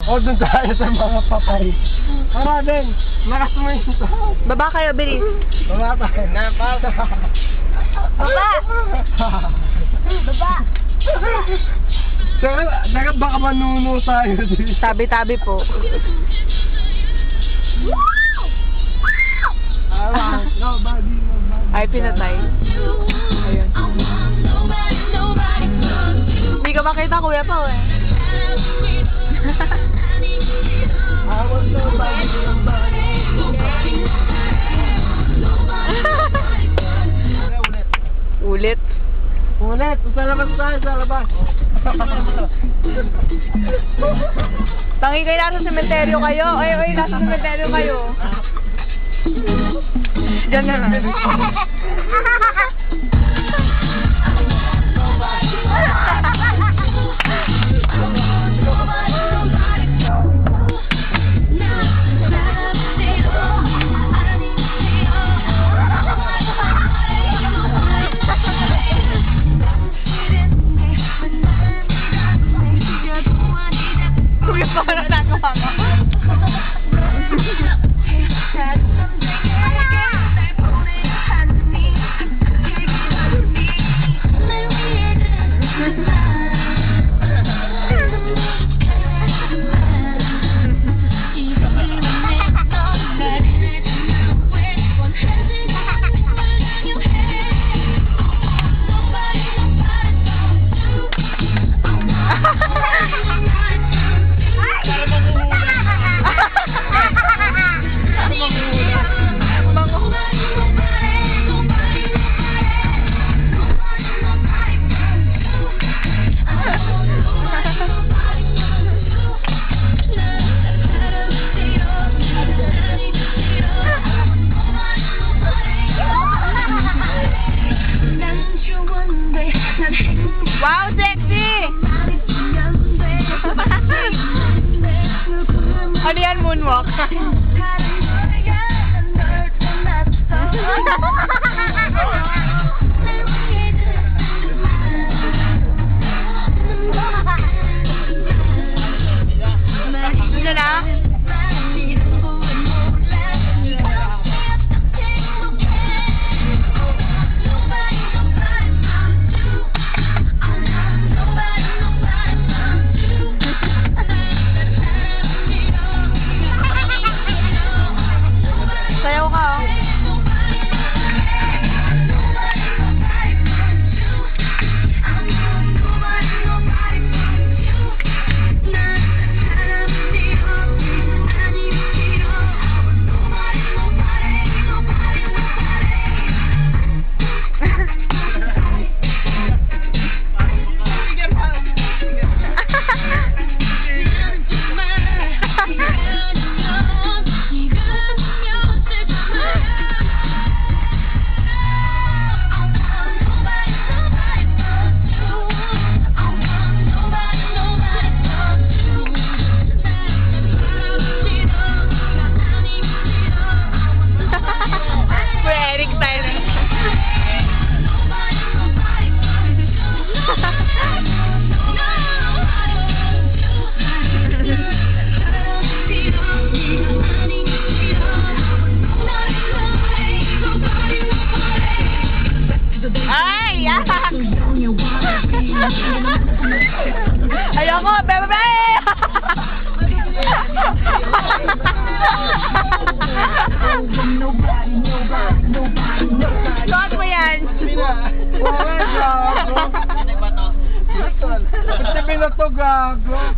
O, doon tayo sa mga patay. Tara, Ben. Lakas mo yun. Baba kayo, bilis. Baba tayo. Baba! Baba! Dagat baka manuno tayo dito. Tabi-tabi po. Nobody. Ay, pinatay. Ayun. Hindi ka makita, Kuya Pao eh. I want nobody. Ulit. Ulit, sa labas tayo, sa labas. Tangi kayo, nasa sementeryo kayo. Ay, nasa sementeryo kayo. Diyan na lang. Kuya, parang nagawa mo. Wow, sexy! Ano yan, moonwalk? Ano na? Sayaw ka, oh. Ay, yak! Ayoko, bebe! Suot mo yan! Wala, gago. Ba't sabi na to, gago?